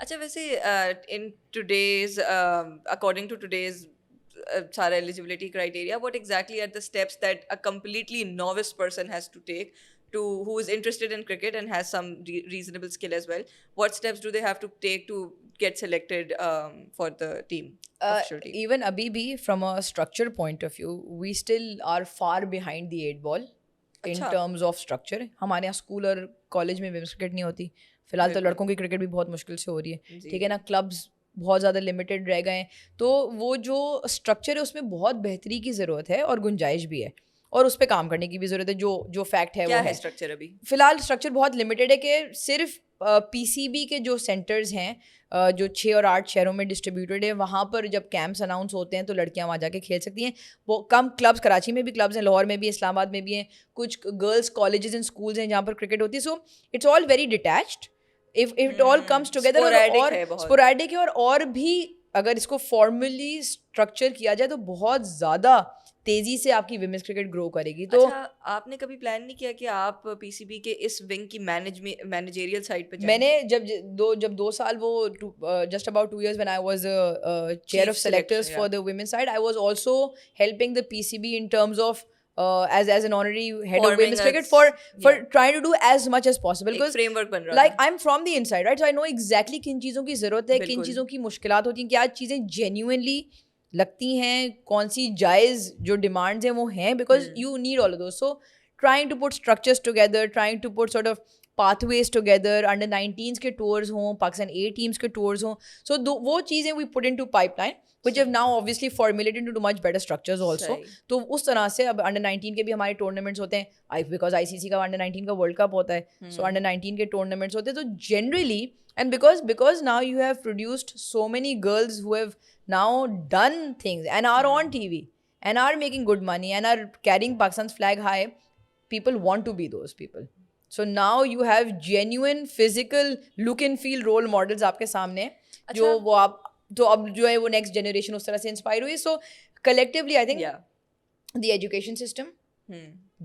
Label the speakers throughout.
Speaker 1: अच्छा वैसे in today's according to today's सारा eligibility criteria, what exactly are the steps that a completely novice person has to take to who is interested in cricket and has some reasonable skill as well? What steps do they have to take to get selected for the team, official team?
Speaker 2: Even abhi bhi, from a structure point of view, we still are far behind the 8 ball in
Speaker 1: अच्छा
Speaker 2: terms of structure. हमारे यहाँ school और college में women's cricket नहीं होती. फिलहाल तो
Speaker 1: बिल्कुल
Speaker 2: लड़कों की क्रिकेट भी बहुत मुश्किल से हो रही है.
Speaker 1: जी
Speaker 2: ठीक है ना. क्लब्स बहुत ज़्यादा लिमिटेड रह गए हैं. तो वो जो स्ट्रक्चर है उसमें बहुत बेहतरी की ज़रूरत है और गुंजाइश भी है, और उस पर काम करने की भी ज़रूरत है. जो जो फैक्ट है
Speaker 1: क्या
Speaker 2: वो
Speaker 1: है
Speaker 2: है.
Speaker 1: स्ट्रक्चर अभी?
Speaker 2: फिलहाल स्ट्रक्चर बहुत लिमिटेड है कि सिर्फ पीसीबी के जो सेंटर्स हैं जो 6 और 8 शहरों में डिस्ट्रीब्यूटेड है, वहाँ पर जब कैंप्स अनाउंस होते हैं तो लड़कियाँ वहाँ जाके खेल सकती हैं. वो कम क्लब्स, कराची में भी क्लब्स हैं, लाहौर में भी, इस्लामाबाद में भी हैं, कुछ गर्ल्स कॉलेजेस एंड स्कूल्स हैं जहाँ पर क्रिकेट होती है. So it's all very detached. If it all comes together
Speaker 1: sporadic
Speaker 2: और
Speaker 1: है बहुत.
Speaker 2: स्पोरेडिक है, और भी अगर इसको फॉर्मली स्ट्रक्चर किया जाए तो बहुत ज़्यादा तेज़ी से आपकी विमेंस क्रिकेट ग्रो करेगी. तो
Speaker 1: अच्छा आपने कभी प्लान नहीं किया कि आप पीसीबी के इस विंग की मैनेजरियल साइड पे जाएं?
Speaker 2: मैंने जब 2 साल वो just about 2 years when I was a chair
Speaker 1: Chief
Speaker 2: of selectors
Speaker 1: selection,
Speaker 2: for
Speaker 1: yeah.
Speaker 2: the women's side, I was also helping the PCB in terms of as an honorary head of
Speaker 1: Forming
Speaker 2: women's
Speaker 1: a
Speaker 2: cricket for
Speaker 1: yeah,
Speaker 2: trying to do as much as possible,
Speaker 1: एक
Speaker 2: because
Speaker 1: framework बन रहा
Speaker 2: like
Speaker 1: था.
Speaker 2: I'm from the inside, right? So I know exactly किन चीज़ों की ज़रूरत है, किन
Speaker 1: बिल्कुल
Speaker 2: चीज़ों की मुश्किलात होती हैं, क्या चीज़ें genuinely लगती हैं, कौन सी जायज़ जो डिमांड्स हैं वो हैं, because you need all of those. So trying to put structures together, trying to put sort of pathways together, under 19s के tours हों, पाकिस्तान A teams के tours हों. So वो चीज़ें we put into pipeline, which have now obviously formulated into much better structures also.
Speaker 1: सही.
Speaker 2: तो उस तरह से अब अंडर 19 के भी हमारे टूर्नामेंट्स होते हैं, बिकॉज आईसीसी का अंडर 19 का वर्ल्ड कप होता है, सो अंडर 19 के टूर्नामेंट्स होते हैं. तो generally, and because now you have produced so many girls who have now done things and are on TV and are making good money and are carrying Pakistan's flag high, people want to be those people. So now you have genuine physical look and feel role models आपके सामने, जो
Speaker 1: अच्छा.
Speaker 2: वो आप तो अब जो है वो नेक्स्ट जनरेशन उस तरह से इंस्पायर हुई. सो collectively I think
Speaker 1: Yeah.
Speaker 2: the education system,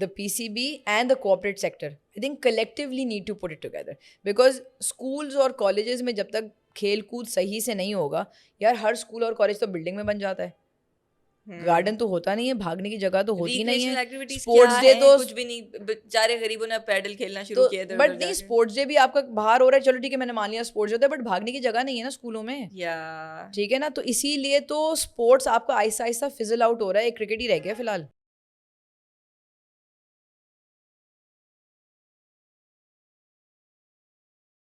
Speaker 2: the PCB and the corporate sector, I think collectively need to put it together, because schools और colleges में जब तक खेल कूद सही से नहीं होगा, यार हर स्कूल और कॉलेज तो बिल्डिंग में बन जाता है, गार्डन तो होता नहीं है, भागने की जगह तो होती नहीं
Speaker 1: रिक्रिएशनल
Speaker 2: है.
Speaker 1: एक्टिविटीज क्या
Speaker 2: स्पोर्ट्स डे
Speaker 1: है?
Speaker 2: तो
Speaker 1: कुछ भी नहीं. बेचारे गरीबों ने पैडल खेलना शुरू
Speaker 2: तो
Speaker 1: किया इधर
Speaker 2: बट
Speaker 1: उधर
Speaker 2: नहीं,
Speaker 1: जाके.
Speaker 2: स्पोर्ट्स डे भी आपका बाहर हो रहा है, चलो ठीक है मैंने मान लिया स्पोर्ट्स होता है, बट भागने की जगह नहीं है ना स्कूलों में.
Speaker 1: या
Speaker 2: ठीक है ना. तो इसीलिए तो स्पोर्ट्स आपका आहिस्ता आहिस्ता फिजल आउट हो रहा है, एक क्रिकेट ही रह गया फिलहाल.